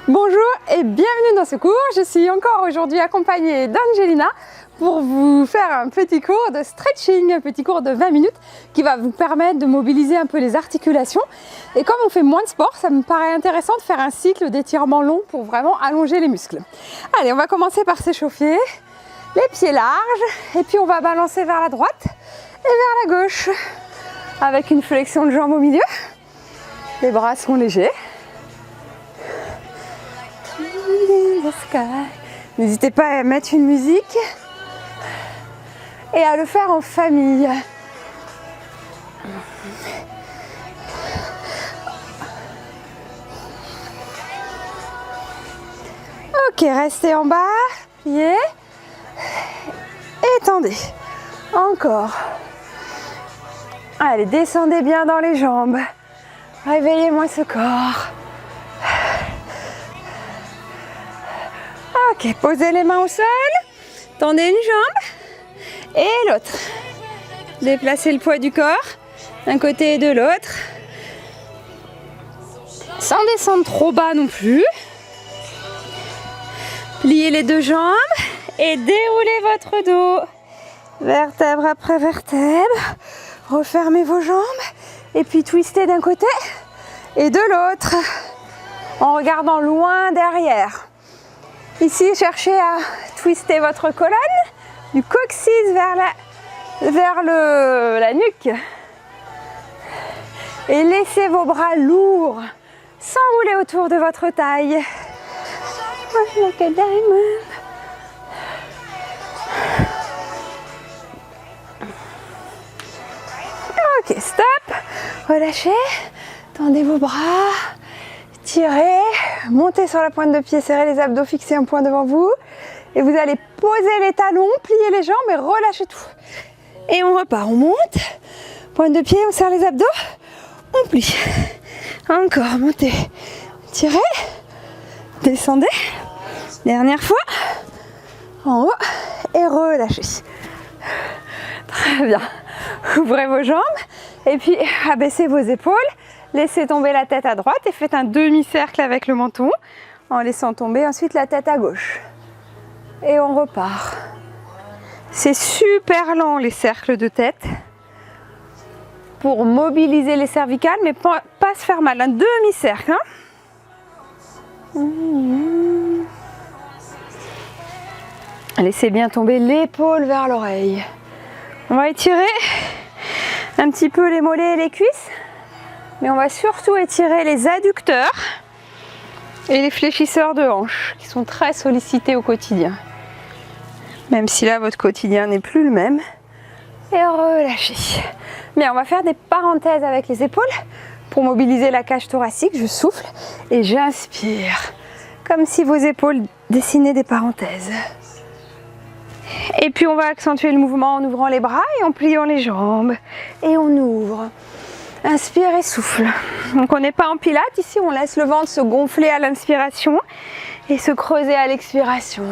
Bonjour et bienvenue dans ce cours. Je suis encore aujourd'hui accompagnée d'Angelina pour vous faire un petit cours de stretching, un petit cours de 20 minutes qui va vous permettre de mobiliser un peu les articulations. Et comme on fait moins de sport, ça me paraît intéressant de faire un cycle d'étirement long pour vraiment allonger les muscles. Allez, on va commencer par s'échauffer, les pieds larges, et puis on va balancer vers la droite et vers la gauche avec une flexion de jambes au milieu. Les bras sont légers. N'hésitez pas à mettre une musique et à le faire en famille. Ok, restez en bas, pliez, étendez, encore. Allez, descendez bien dans les jambes, réveillez moins ce corps. Ok, posez les mains au sol, tendez une jambe et l'autre. Déplacez le poids du corps d'un côté et de l'autre, sans descendre trop bas non plus. Pliez les deux jambes et déroulez votre dos, vertèbre après vertèbre. Refermez vos jambes et puis twistez d'un côté et de l'autre en regardant loin derrière. Ici, cherchez à twister votre colonne, du coccyx vers la nuque. Et laissez vos bras lourds, s'enrouler autour de votre taille. Like a diamond. Ok, stop. Relâchez, tendez vos bras. Tirez, montez sur la pointe de pied, serrez les abdos, fixez un point devant vous. Et vous allez poser les talons, plier les jambes et relâchez tout. Et on repart, on monte. Pointe de pied, on serre les abdos, on plie. Encore, montez. Tirez, descendez. Dernière fois. En haut et relâchez. Très bien. Ouvrez vos jambes et puis abaissez vos épaules. Laissez tomber la tête à droite et faites un demi-cercle avec le menton en laissant tomber ensuite la tête à gauche. Et on repart. C'est super lent les cercles de tête pour mobiliser les cervicales mais pas se faire mal. Un demi-cercle. Laissez bien tomber l'épaule vers l'oreille. On va étirer un petit peu les mollets et les cuisses. Mais on va surtout étirer les adducteurs et les fléchisseurs de hanches qui sont très sollicités au quotidien. Même si là votre quotidien n'est plus le même. Et relâchez. Bien, on va faire des parenthèses avec les épaules pour mobiliser la cage thoracique. Je souffle et j'inspire. Comme si vos épaules dessinaient des parenthèses. Et puis on va accentuer le mouvement en ouvrant les bras et en pliant les jambes. Et on ouvre. Inspire et souffle. Donc on n'est pas en pilates, ici on laisse le ventre se gonfler à l'inspiration et se creuser à l'expiration.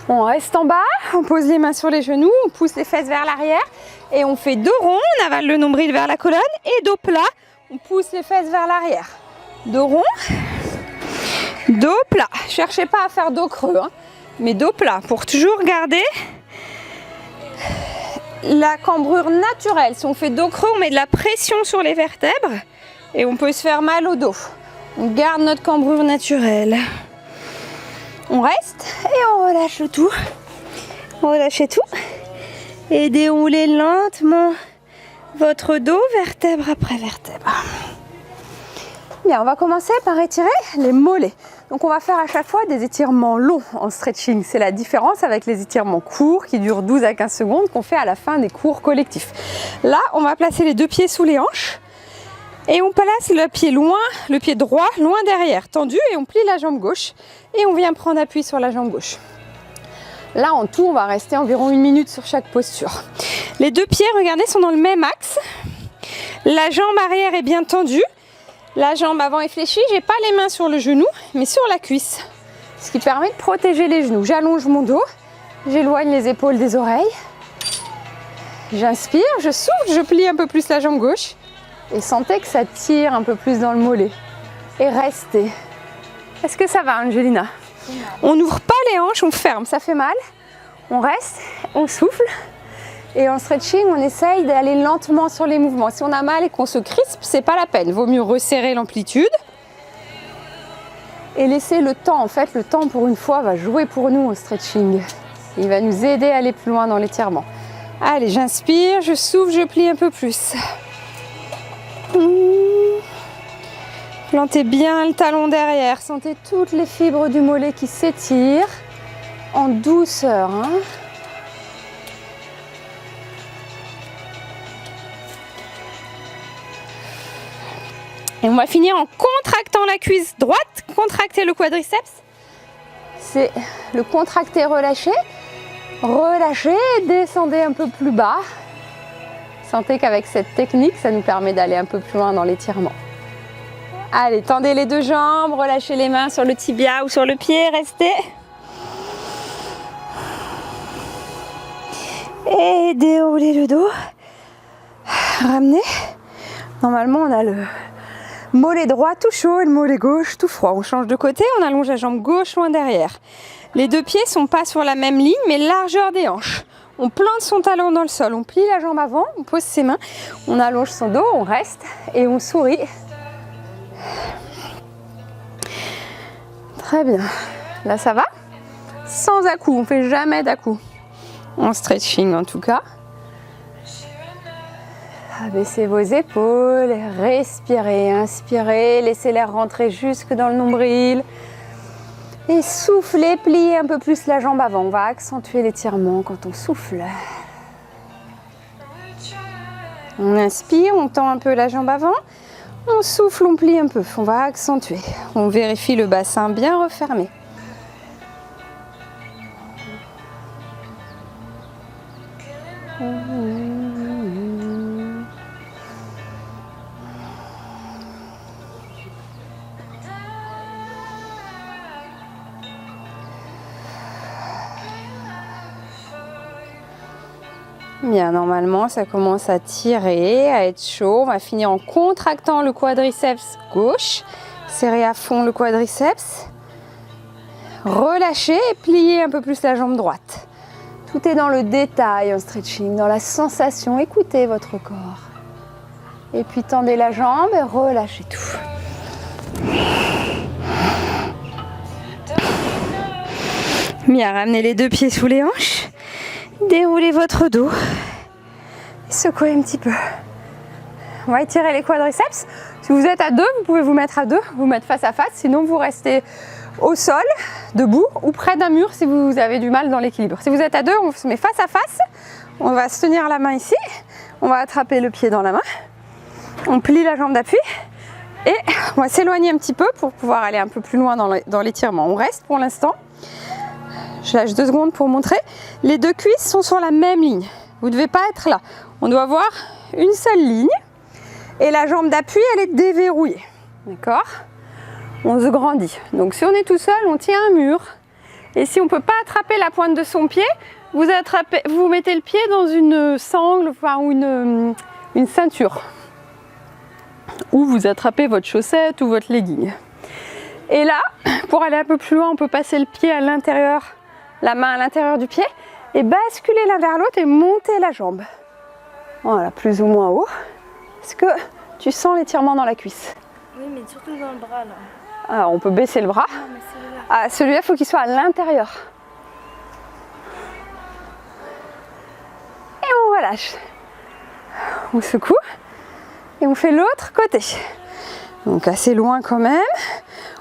On reste en bas, on pose les mains sur les genoux, on pousse les fesses vers l'arrière et on fait dos rond, on avale le nombril vers la colonne et dos plat, on pousse les fesses vers l'arrière. Dos rond, dos plat. Cherchez pas à faire dos creux, hein, mais dos plat pour toujours garder la cambrure naturelle. Si on fait dos creux, on met de la pression sur les vertèbres et on peut se faire mal au dos. On garde notre cambrure naturelle. On reste et on relâche tout. Relâchez tout et déroulez lentement votre dos, vertèbre après vertèbre. Bien, on va commencer par étirer les mollets. Donc on va faire à chaque fois des étirements longs en stretching. C'est la différence avec les étirements courts qui durent 12 à 15 secondes qu'on fait à la fin des cours collectifs. Là, on va placer les deux pieds sous les hanches et on place le pied droit loin derrière, tendu, et on plie la jambe gauche et on vient prendre appui sur la jambe gauche. Là, en tout, on va rester environ 1 minute sur chaque posture. Les deux pieds, regardez, sont dans le même axe. La jambe arrière est bien tendue. La jambe avant est fléchie, j'ai pas les mains sur le genou, mais sur la cuisse. Ce qui permet de protéger les genoux. J'allonge mon dos, j'éloigne les épaules des oreilles. J'inspire, je souffle, je plie un peu plus la jambe gauche. Et sentez que ça tire un peu plus dans le mollet. et restez. Est-ce que ça va, Angelina? On n'ouvre pas les hanches, on ferme, ça fait mal. On reste, on souffle. Et en stretching, on essaye d'aller lentement sur les mouvements. Si on a mal et qu'on se crispe, c'est pas la peine. Vaut mieux resserrer l'amplitude. Et laisser le temps. En fait, le temps, pour une fois, va jouer pour nous au stretching. Il va nous aider à aller plus loin dans l'étirement. Allez, j'inspire, je souffle, je plie un peu plus. Plantez bien le talon derrière. Sentez toutes les fibres du mollet qui s'étirent en douceur. Et on va finir en contractant la cuisse droite, contracter le quadriceps. C'est le contracter, relâcher. Relâchez, descendez un peu plus bas. Sentez qu'avec cette technique, ça nous permet d'aller un peu plus loin dans l'étirement. Allez, tendez les deux jambes, relâchez les mains sur le tibia ou sur le pied, restez. Et déroulez le dos. Ramenez. Normalement, on a le mollet droit tout chaud et le mollet gauche tout froid. On change de côté, on allonge la jambe gauche loin derrière. Les deux pieds ne sont pas sur la même ligne, mais largeur des hanches. On plante son talon dans le sol, on plie la jambe avant, on pose ses mains, on allonge son dos, on reste et on sourit. Très bien. Là, ça va? Sans à-coups, on ne fait jamais d'à-coups. En stretching en tout cas. Abaissez vos épaules, respirez, inspirez, laissez l'air rentrer jusque dans le nombril. Et soufflez, pliez un peu plus la jambe avant. On va accentuer l'étirement quand on souffle. On inspire, on tend un peu la jambe avant. On souffle, on plie un peu. On va accentuer. On vérifie le bassin bien refermé. Bien, normalement, ça commence à tirer, à être chaud. On va finir en contractant le quadriceps gauche. Serrez à fond le quadriceps. Relâchez et pliez un peu plus la jambe droite. Tout est dans le détail en stretching, dans la sensation. Écoutez votre corps. Et puis tendez la jambe et relâchez tout. Bien, ramenez les deux pieds sous les hanches. Déroulez votre dos. Secouez un petit peu. On va étirer les quadriceps. Si vous êtes à deux, vous pouvez vous mettre à deux, vous mettre face à face. Sinon, vous restez au sol, debout ou près d'un mur si vous avez du mal dans l'équilibre. Si vous êtes à deux, on se met face à face. On va se tenir la main ici. On va attraper le pied dans la main. On plie la jambe d'appui. Et on va s'éloigner un petit peu pour pouvoir aller un peu plus loin dans l'étirement. On reste pour l'instant. Je lâche 2 secondes pour montrer. Les deux cuisses sont sur la même ligne. Vous ne devez pas être là. On doit avoir une seule ligne. Et la jambe d'appui, elle est déverrouillée. D'accord? On se grandit. Donc si on est tout seul, on tient un mur. Et si on ne peut pas attraper la pointe de son pied, vous mettez le pied dans une sangle ou une ceinture. Ou vous attrapez votre chaussette ou votre legging. Et là, pour aller un peu plus loin, on peut passer le pied à l'intérieur, la main à l'intérieur du pied et basculer l'un vers l'autre et monter la jambe. Voilà, plus ou moins haut. Est-ce que tu sens l'étirement dans la cuisse? Oui, mais surtout dans le bras là. Alors, on peut baisser le bras. Non, mais celui-là. Ah, celui-là, il faut qu'il soit à l'intérieur. Et on relâche. On secoue et on fait l'autre côté. Donc assez loin quand même.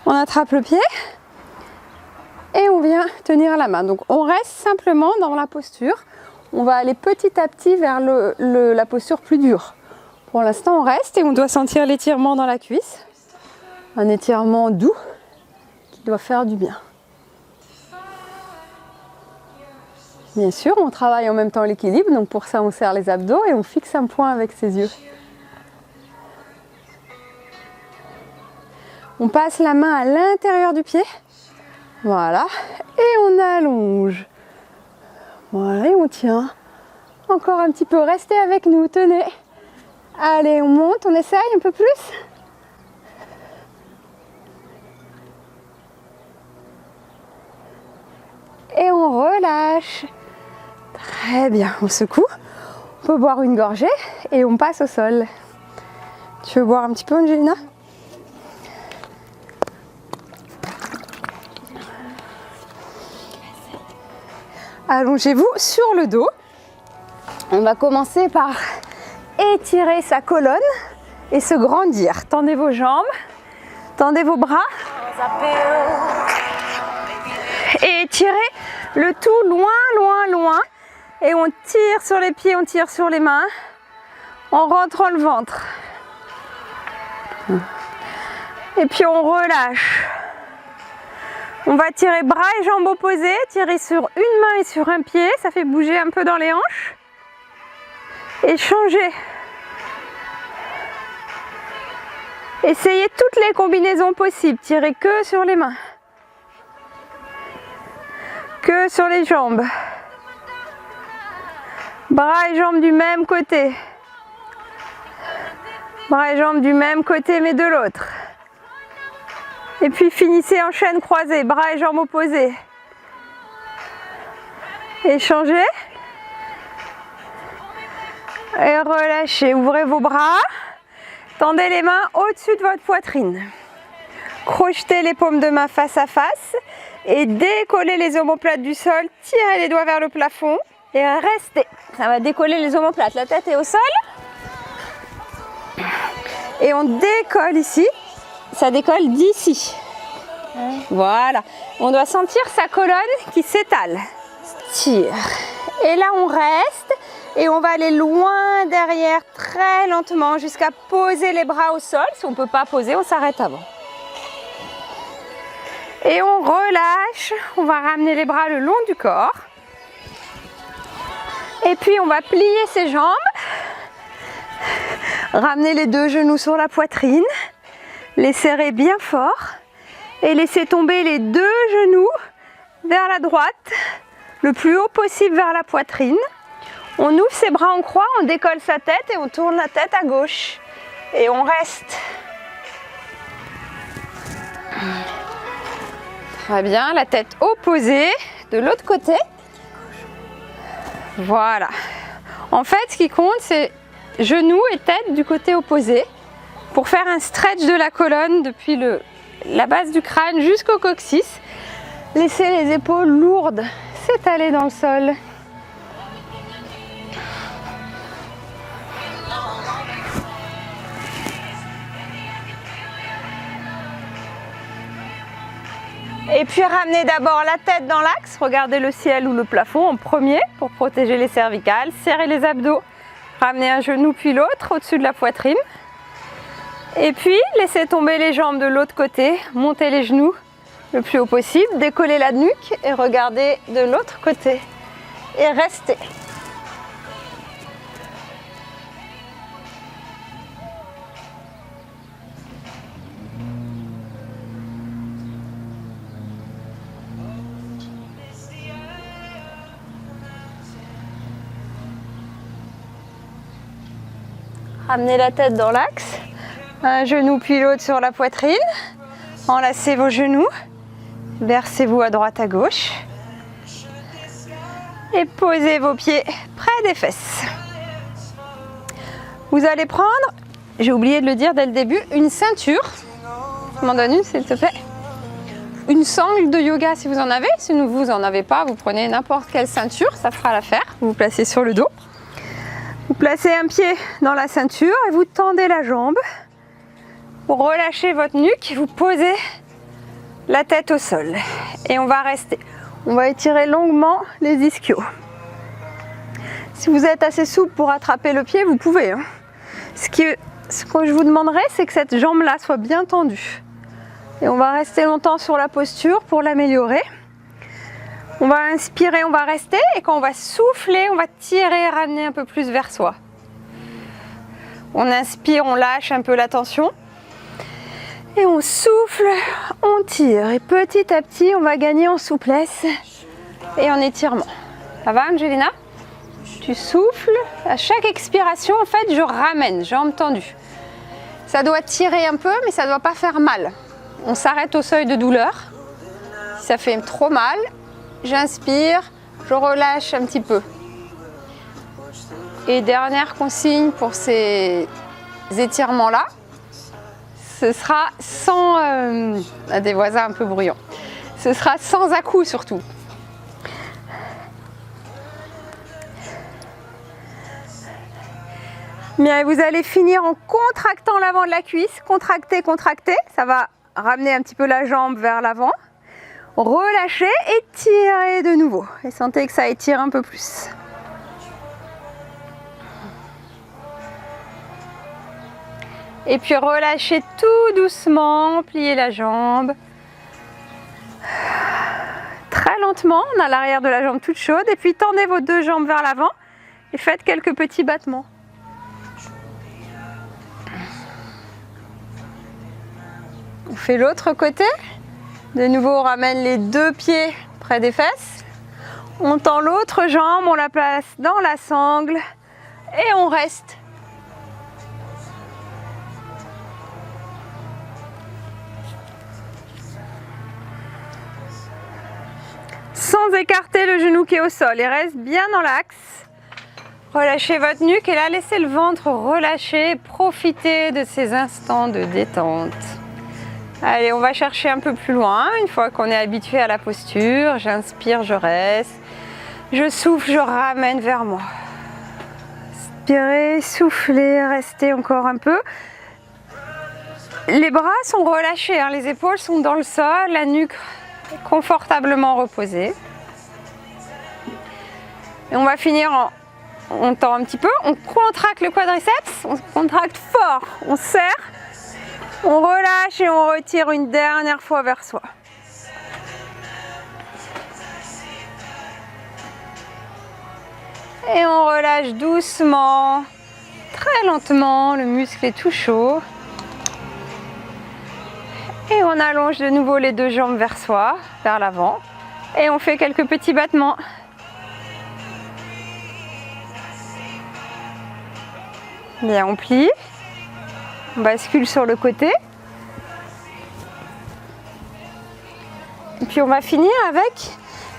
On attrape le pied et on vient tenir la main. Donc on reste simplement dans la posture. On va aller petit à petit vers la posture plus dure. Pour l'instant on reste et on doit sentir l'étirement dans la cuisse. Un étirement doux qui doit faire du bien. Bien sûr, on travaille en même temps l'équilibre. Donc pour ça on serre les abdos et on fixe un point avec ses yeux. On passe la main à l'intérieur du pied. Voilà. Et on allonge. Voilà, et on tient. Encore un petit peu. Restez avec nous. Tenez. Allez, on monte. On essaye un peu plus. relâche. Très bien, on secoue. On peut boire une gorgée et on passe au sol. Tu veux boire un petit peu, Angelina? Allongez-vous sur le dos. On va commencer par étirer sa colonne et se grandir. Tendez vos jambes, tendez vos bras et étirez le tout loin, loin, loin. Et on tire sur les pieds, on tire sur les mains en rentrant le ventre. Et puis on relâche. On va tirer bras et jambes opposés, tirer sur une main et sur un pied, ça fait bouger un peu dans les hanches. Et changer. Essayez toutes les combinaisons possibles, tirez que sur les mains, que sur les jambes. Bras et jambes du même côté. Bras et jambes du même côté mais de l'autre. Et puis finissez en chaîne croisée, bras et jambes opposés. Échangez. Et relâchez, ouvrez vos bras. Tendez les mains au-dessus de votre poitrine. Crochetez les paumes de main face à face. Et décollez les omoplates du sol. Tirez les doigts vers le plafond. Et restez. Ça va décoller les omoplates. La tête est au sol. Et on décolle ici. Ça décolle d'ici. Voilà. On doit sentir sa colonne qui s'étale. Tire. Et là, on reste. Et on va aller loin derrière, très lentement, jusqu'à poser les bras au sol. Si on ne peut pas poser, on s'arrête avant. Et on relâche. On va ramener les bras le long du corps. Et puis, on va plier ses jambes. Ramener les deux genoux sur la poitrine. Les serrer bien fort. Et laisser tomber les deux genoux vers la droite. Le plus haut possible vers la poitrine. On ouvre ses bras en croix, on décolle sa tête et on tourne la tête à gauche. Et on reste. Très bien, la tête opposée de l'autre côté. Voilà. En fait, ce qui compte, c'est genoux et tête du côté opposé pour faire un stretch de la colonne depuis la base du crâne jusqu'au coccyx. Laissez les épaules lourdes s'étaler dans le sol. Et puis ramenez d'abord la tête dans l'axe, regardez le ciel ou le plafond en premier pour protéger les cervicales, serrez les abdos, ramenez un genou puis l'autre au-dessus de la poitrine. Et puis laissez tomber les jambes de l'autre côté, montez les genoux le plus haut possible, décollez la nuque et regardez de l'autre côté et restez. Ramenez la tête dans l'axe, un genou puis l'autre sur la poitrine, enlacez vos genoux, versez-vous à droite à gauche et posez vos pieds près des fesses. Vous allez prendre, j'ai oublié de le dire dès le début, une ceinture, je m'en donne une s'il te plaît, une sangle de yoga si vous en avez, si vous n'en avez pas, vous prenez n'importe quelle ceinture, ça fera l'affaire, vous vous placez sur le dos. Vous placez un pied dans la ceinture et vous tendez la jambe. Vous relâchez votre nuque, vous posez la tête au sol. Et on va rester. On va étirer longuement les ischios. Si vous êtes assez souple pour attraper le pied, vous pouvez. Ce que je vous demanderai, c'est que cette jambe-là soit bien tendue. Et on va rester longtemps sur la posture pour l'améliorer. On va inspirer, on va rester et quand on va souffler, on va tirer et ramener un peu plus vers soi. On inspire, on lâche un peu la tension. Et on souffle, on tire. Et petit à petit, on va gagner en souplesse et en étirement. Ça va, Angelina? Tu souffles. À chaque expiration, en fait, je ramène, jambes tendues. Ça doit tirer un peu, mais ça ne doit pas faire mal. On s'arrête au seuil de douleur. Si ça fait trop mal, j'inspire, je relâche un petit peu. Et dernière consigne pour ces étirements-là, ce sera sans... des voisins un peu bruyants. Ce sera sans à-coups surtout. Bien, vous allez finir en contractant l'avant de la cuisse. Contractez, contractez. Ça va ramener un petit peu la jambe vers l'avant. Relâchez, étirez de nouveau. Et sentez que ça étire un peu plus. Et puis relâchez tout doucement, pliez la jambe. Très lentement, on a l'arrière de la jambe toute chaude. Et puis tendez vos deux jambes vers l'avant et faites quelques petits battements. On fait l'autre côté. De nouveau, on ramène les deux pieds près des fesses. On tend l'autre jambe, on la place dans la sangle et on reste. Sans écarter le genou qui est au sol, il reste bien dans l'axe. Relâchez votre nuque et là, laissez le ventre relâcher. Profitez de ces instants de détente. Allez, on va chercher un peu plus loin. Une fois qu'on est habitué à la posture, j'inspire, je reste. Je souffle, je ramène vers moi. Inspirez, soufflez, restez encore un peu. Les bras sont relâchés, hein, les épaules sont dans le sol, la nuque confortablement reposée. Et on va finir en... On tend un petit peu, on contracte le quadriceps, on contracte fort, on serre, on relâche et on retire une dernière fois vers soi. Et on relâche doucement, très lentement, le muscle est tout chaud. Et on allonge de nouveau les deux jambes vers soi, vers l'avant. Et on fait quelques petits battements. Bien, on plie. On bascule sur le côté. Et puis on va finir avec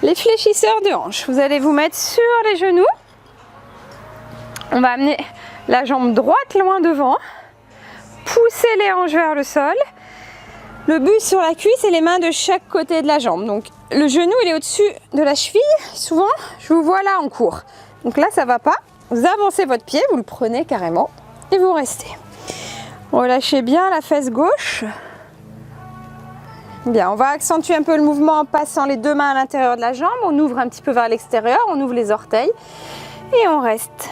les fléchisseurs de hanches. Vous allez vous mettre sur les genoux. On va amener la jambe droite loin devant. Pousser les hanches vers le sol. Le but sur la cuisse et les mains de chaque côté de la jambe. Donc le genou il est au-dessus de la cheville. Souvent je vous vois là en cours. Donc là ça va pas. Vous avancez votre pied, vous le prenez carrément et vous restez. Relâchez bien la fesse gauche. Bien, on va accentuer un peu le mouvement en passant les deux mains à l'intérieur de la jambe. On ouvre un petit peu vers l'extérieur, on ouvre les orteils et on reste.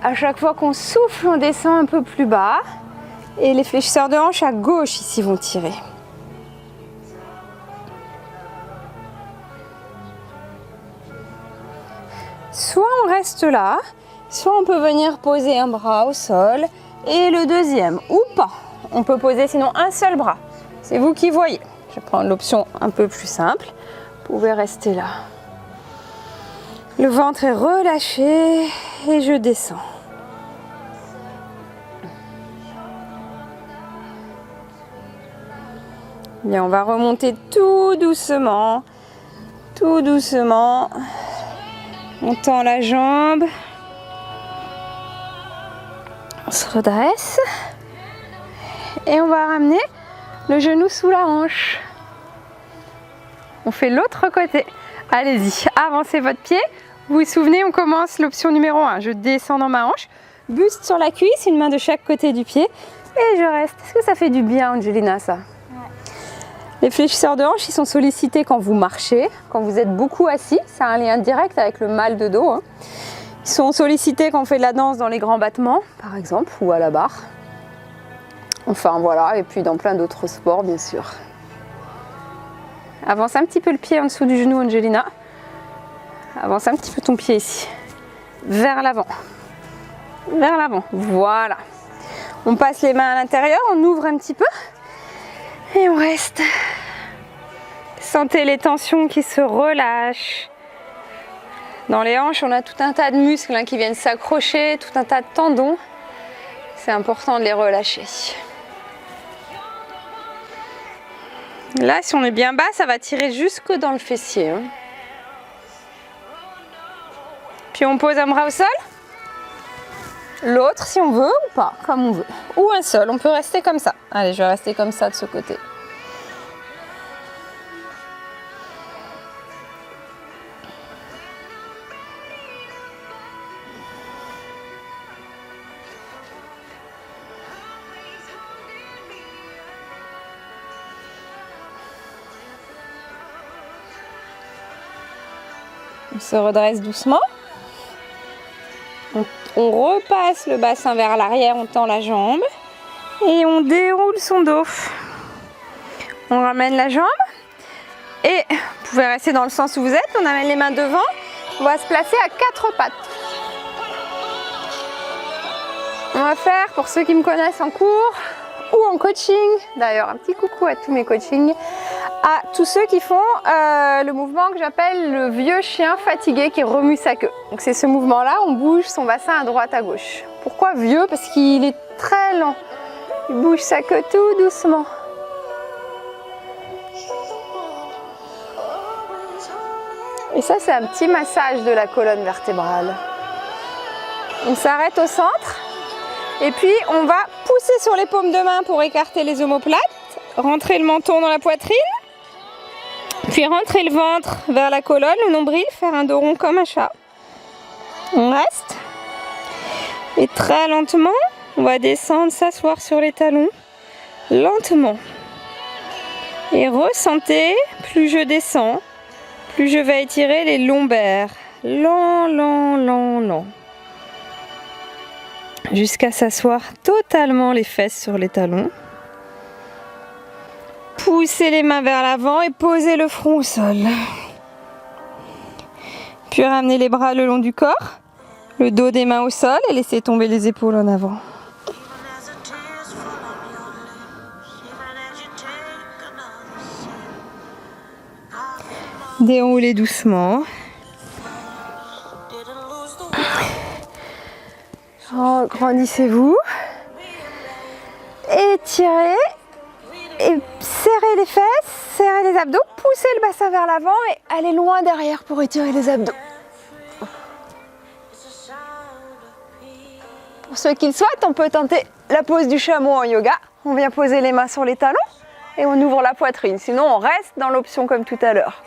À chaque fois qu'on souffle, on descend un peu plus bas. Et les fléchisseurs de hanche à gauche ici vont tirer. Soit on reste là, soit on peut venir poser un bras au sol et le deuxième, ou pas. On peut poser sinon un seul bras. C'est vous qui voyez. Je vais prendre l'option un peu plus simple. Vous pouvez rester là. Le ventre est relâché et je descends. Bien, on va remonter tout doucement. Tout doucement. On tend la jambe. On se redresse. Et on va ramener le genou sous la hanche. On fait l'autre côté. Allez-y, avancez votre pied. Vous vous souvenez, on commence l'option numéro 1. Je descends dans ma hanche, buste sur la cuisse, une main de chaque côté du pied. Et je reste. Est-ce que ça fait du bien, Angelina, ça? Ouais. Les fléchisseurs de hanche, ils sont sollicités quand vous marchez, quand vous êtes beaucoup assis. Ça a un lien direct avec le mal de dos. Hein. Ils sont sollicités quand on fait de la danse dans les grands battements, par exemple, ou à la barre. Enfin, voilà. Et puis dans plein d'autres sports, bien sûr. Avance un petit peu le pied en dessous du genou, Angelina. Avance un petit peu ton pied ici. Vers l'avant. Vers l'avant. Voilà. On passe les mains à l'intérieur, on ouvre un petit peu. Et on reste. Sentez les tensions qui se relâchent. Dans les hanches, on a tout un tas de muscles hein, qui viennent s'accrocher, tout un tas de tendons. C'est important de les relâcher. Là, si on est bien bas, ça va tirer jusque dans le fessier. Hein. Puis on pose un bras au sol. L'autre si on veut ou pas, comme on veut. Ou un seul, on peut rester comme ça. Allez, je vais rester comme ça de ce côté. On se redresse doucement. On repasse le bassin vers l'arrière, on tend la jambe et on déroule son dos. On ramène la jambe et vous pouvez rester dans le sens où vous êtes. On amène les mains devant. On va se placer à 4 pattes. On va faire, pour ceux qui me connaissent en cours ou en coaching, d'ailleurs un petit coucou à tous mes coachings, à tous ceux qui font le mouvement que j'appelle le vieux chien fatigué qui remue sa queue. Donc c'est ce mouvement-là, on bouge son bassin à droite à gauche. Pourquoi vieux? Parce qu'il est très lent. Il bouge sa queue tout doucement. Et ça, c'est un petit massage de la colonne vertébrale. On s'arrête au centre. Et puis, on va pousser sur les paumes de main pour écarter les omoplates. Rentrer le menton dans la poitrine. Puis rentrer le ventre vers la colonne, le nombril, faire un dos rond comme un chat. On reste. Et très lentement, on va descendre, s'asseoir sur les talons. Lentement. Et ressentez, plus je descends, plus je vais étirer les lombaires. Lent, lent, lent, lent. Jusqu'à s'asseoir totalement les fesses sur les talons. Poussez les mains vers l'avant et posez le front au sol. Puis ramenez les bras le long du corps, le dos des mains au sol et laissez tomber les épaules en avant. Déroulez doucement. Grandissez-vous. Étirez. Et serrez les fesses, serrez les abdos, poussez le bassin vers l'avant et allez loin derrière pour étirer les abdos. Pour ceux qui le souhaitent, on peut tenter la pose du chameau en yoga. On vient poser les mains sur les talons et on ouvre la poitrine. Sinon, on reste dans l'option comme tout à l'heure.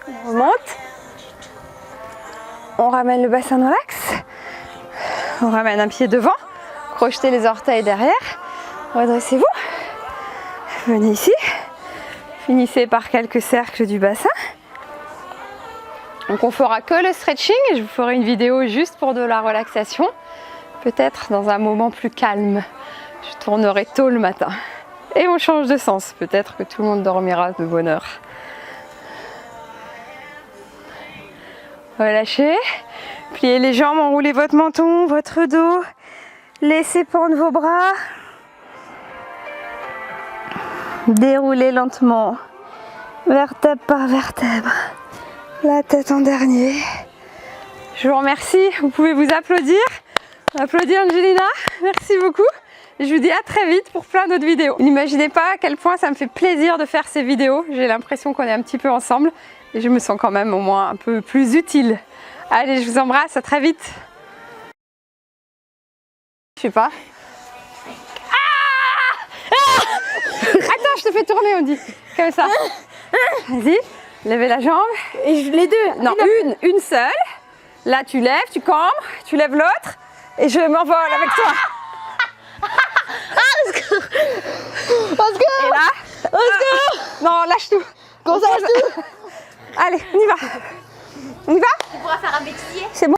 On remonte. On ramène le bassin dans l'axe. On ramène un pied devant. Crochetez les orteils derrière. Redressez-vous. Venez ici. Finissez par quelques cercles du bassin. Donc on fera que le stretching et je vous ferai une vidéo juste pour de la relaxation. Peut-être dans un moment plus calme. Je tournerai tôt le matin. Et on change de sens. Peut-être que tout le monde dormira de bonne heure. Relâchez. Pliez les jambes, enroulez votre menton, votre dos. Laissez pendre vos bras. Déroulez lentement. Vertèbre par vertèbre. La tête en dernier. Je vous remercie. Vous pouvez vous applaudir. Applaudir Angelina. Merci beaucoup. Je vous dis à très vite pour plein d'autres vidéos. N'imaginez pas à quel point ça me fait plaisir de faire ces vidéos. J'ai l'impression qu'on est un petit peu ensemble. Et je me sens quand même au moins un peu plus utile. Allez, je vous embrasse. À très vite. Je sais pas. Attends, je te fais tourner, on dit. Comme ça. Vas-y, levez la jambe. Et les deux? Non, une seule. Là, tu lèves, tu cambres, tu lèves l'autre. Et je m'envole avec toi. Et là. Non, lâche tout. Comment ça, lâche tout? Allez, on y va. On y va? Tu pourras faire un bêtisier. C'est bon?